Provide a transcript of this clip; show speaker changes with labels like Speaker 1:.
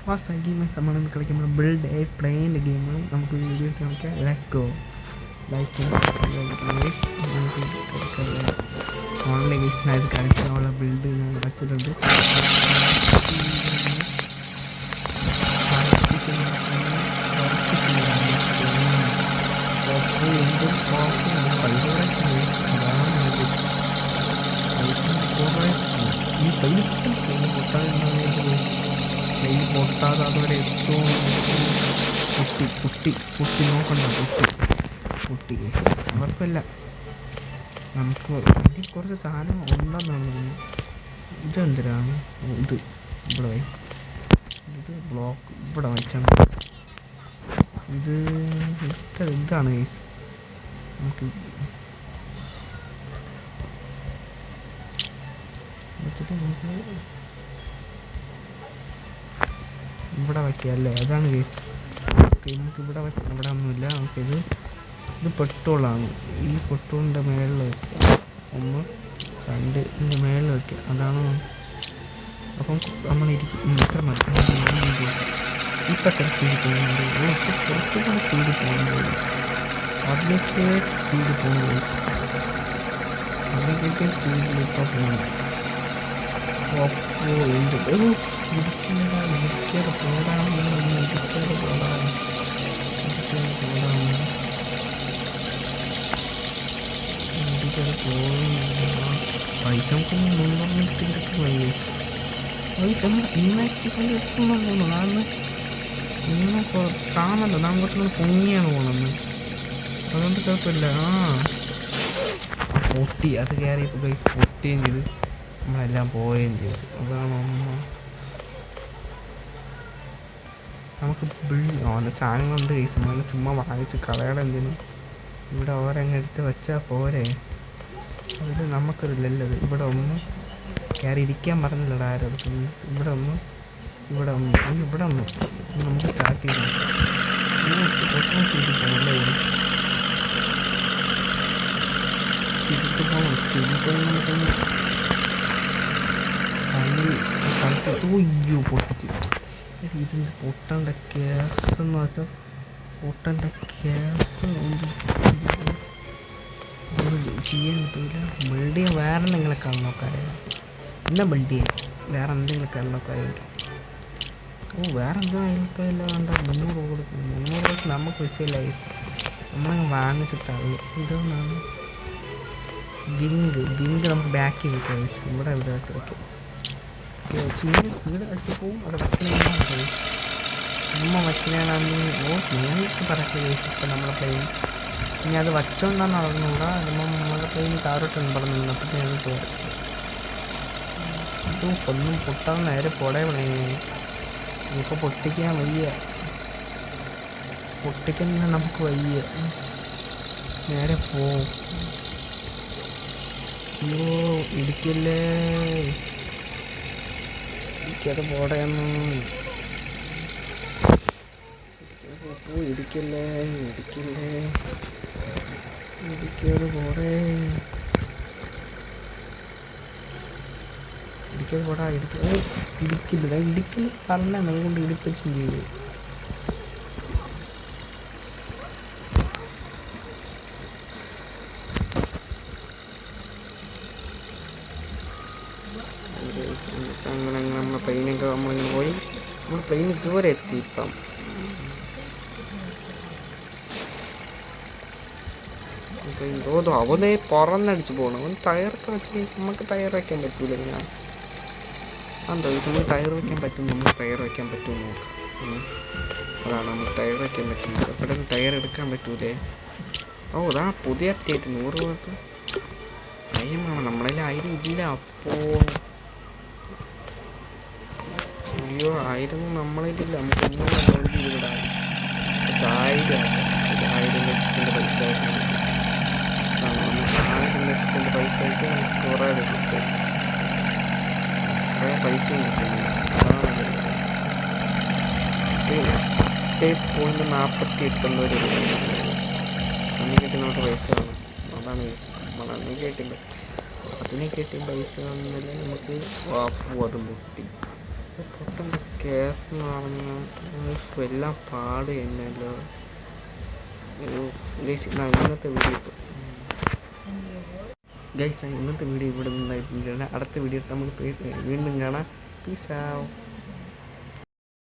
Speaker 1: First games നമ്മളിന്ന് കളിക്കുമ്പോൾ build A plain game നമുക്ക് വീഡിയോ കളിക്കാം. Let's go. ലൈക്ക് നമുക്ക് കളിക്കാം. ഓൺലൈൻ ഗെയിംസിനായത് കളിക്കാനുള്ള ബിൽഡ് ഞാൻ വച്ചിട്ടുണ്ട്. ഈ പൈസ കയ്യിൽ പൊട്ടാതെ അതുവരെ ഏറ്റവും പൊട്ടി നോക്കണ്ട. പൊട്ടി കുഴപ്പമില്ല. നമുക്ക് ഇതിൽ കുറച്ച് സാധനം ഉണ്ടെന്നാണ്. ഇതെന്തിനാണ് ഇത് ഇവിടെ ഇത് ബ്ലോക്ക് ഇവിടെ വെച്ചാണ്. ഇതാണ് നമുക്ക് വെച്ചിട്ട് നമുക്ക് ഇവിടെ വയ്ക്കുക അല്ലേ? അതാണ് കേസ്. നമുക്ക് ഇവിടെ ഒന്നുമില്ല. നമുക്കിത് പെട്രോളാണ്. ഈ പെട്രോളിൻ്റെ മേളിൽ വയ്ക്കുക. 1 2 ഇതിൻ്റെ മേളിൽ വയ്ക്കുക. അതാണ്. അപ്പം നമ്മളിരിക്കും ഇത്ര മതി. ഇപ്പം എത്ര സ്പീഡിൽ പോകുന്നുണ്ട്? കുറച്ചുകൂടെ സ്പീഡിൽ പോകുന്നുണ്ട്. അതിലേക്ക് സ്പീഡിൽ പോകുന്നത് അതിലേക്ക് സ്പീഡിൽ ഇപ്പോൾ പോകുന്നു. അപ്പോൾ ഇടിക്കാതെ പോടാണ്. പൈസ നമുക്ക് 300 മിനിറ്റ് കിട്ടുന്നു. പൈസ ഇന്നാക്റ്റിക്കൊണ്ട് എത്തുന്നുണ്ടോ? കാരണം ഇന്ന് കാണല്ലോ. നാം കുറച്ചുകൂടെ പൊങ്ങിയാണ് പോകുന്നത്. അതുകൊണ്ട് കുഴപ്പമില്ല. പൊട്ടി അത് കയറിയപ്പോൾ പൈസ പൊട്ടുകയും ചെയ്ത് നമ്മളെല്ലാം പോവുകയും ചെയ്തു. അതാണ് നമുക്ക് സാധനങ്ങളുണ്ട്. ഈ സമയം ചുമ്മാ വാങ്ങിച്ച് കളയണം. എന്തിനും ഇവിടെ ഓരങ്ങ് എടുത്ത് വെച്ചാൽ പോരെ. അതിൽ നമുക്കൊരില്ലല്ലത്. ഇവിടെ ഒന്ന് കയറി ഇരിക്കാൻ പറഞ്ഞില്ലടാ ആരും. ഇവിടെ ഒന്ന് നമുക്ക് സ്റ്റാർട്ട് ചെയ്യണം. അയ്യോ പൊട്ടിച്ച്. ഇതിൻ്റെ പൊട്ടേണ്ട ഗ്യാസ് എന്ന് വെച്ചാൽ ചെയ്യാൻ പറ്റില്ല. ബിൽഡ് ചെയ്യാൻ വേറെ എന്തെങ്കിലും കളി നോക്കാറില്ല. എന്നാ ബിൽഡ് ചെയ്യാൻ വേറെ എന്തെങ്കിലും കളി നോക്കാറുണ്ട്. വേറെ എന്തെങ്കിലും ഇല്ല. വേണ്ട 300 കൊടുക്കും. 300 കൊടുത്ത് നമുക്ക് വിഷയമില്ലായി. നമ്മളങ്ങ് വാങ്ങിച്ച് തള്ളു. ഇതൊന്നാണ് വിങ്ക് നമുക്ക് ബാക്കി വെക്കാം. ഇവിടെ ഇതായിട്ട് വെക്കാം. സ്പീഡ് അടിച്ച് പോവും. അത് വയ്ക്കണേന്നാണ് നിങ്ങൾക്ക് പറക്കുക. ഇപ്പം നമ്മളെ പ്ലെയിൻ ഇനി അത് വച്ചോണ്ടാന്ന് അറിഞ്ഞൂടാ. അതുമ്പോൾ നമ്മളെ പ്ലെയിൻ താരോട്ടൊന്നും പറഞ്ഞു അപ്പോൾ ഞങ്ങൾക്ക് പോരാ. ഒന്നും പൊട്ടാൻ നേരെ പോടേ പണേ. ഇപ്പോൾ പൊട്ടിക്കാൻ വയ്യ. പൊട്ടിക്കുന്ന നമുക്ക് വയ്യ. നേരെ പോവും. അയ്യോ ഇടിക്കല്ലേ. ഇടിക്കാതെ പോടേന്ന്. ഇടിക്കാതെ പോടേ. ഇടിക്കാതെ പോടാ. ഇടിക്കില്ല പറഞ്ഞ കൊണ്ട് ഇടിപ്പിച്ചും ചെയ്തു. അങ്ങനെ നമ്മളെ പ്ലെയിനൊക്കെ നമ്മളിങ്ങനെ പോയി. നമ്മൾ പ്ലെയിൻ ഇതുവരെ എത്തി. ഇപ്പം അവനെ പറന്നടിച്ച് പോകണം. അവൻ ടയറൊക്കെ വെച്ച് നമുക്ക് ടയർ വയ്ക്കാൻ പറ്റൂല. ഞാൻ എന്താ നമുക്ക് ടയർ വയ്ക്കാൻ പറ്റും. നമുക്ക് ടയർ വയ്ക്കാൻ പറ്റുമെന്ന് നോക്കാം. അതാണ് നമുക്ക് ടയർ വയ്ക്കാൻ പറ്റും. പെട്ടെന്ന് ടയർ എടുക്കാൻ പറ്റൂലേ. അതാ പുതിയ അപ്ഡേറ്റ് 100 രൂപ ടൈമാണ്. നമ്മളതിൽ 1000 ഇല്ല. അപ്പോൾ അയ്യോ 1000 നമ്മളതിലില്ല. നമുക്ക് ഒന്നുകൂടെ ലോൺ ചെയ്തിടാം. 1000 ലക്ഷത്തിൻ്റെ പൈസ നമുക്ക് 1000 ലക്ഷത്തിൻ്റെ പൈസ ആയിട്ട് നമുക്ക് കുറേ കിട്ടും. കുറേ പൈസയും കിട്ടുന്നില്ല. അതാണ് 8.48 എന്തോ ഒരു അന്ന് കിട്ടി നമുക്ക് പൈസ വേണം. അതാണ് നമ്മളന്ന് കേട്ടില്ല. അതിനെ കിട്ടിയ പൈസ വന്നില്ല. നമുക്ക് അതും പൊട്ടി. പൊട്ടൻ്റെ കേസ് എന്ന് പറഞ്ഞാൽ എല്ലാം പാട് തന്നെയല്ലോ. ഇന്നത്തെ വീഡിയോ ഗൈസ്, ഇന്നത്തെ വീഡിയോ ഇവിടെ നിന്നായിരുന്നു. അടുത്ത വീഡിയോ നമുക്ക് വീണ്ടും കാണാം. Peace out.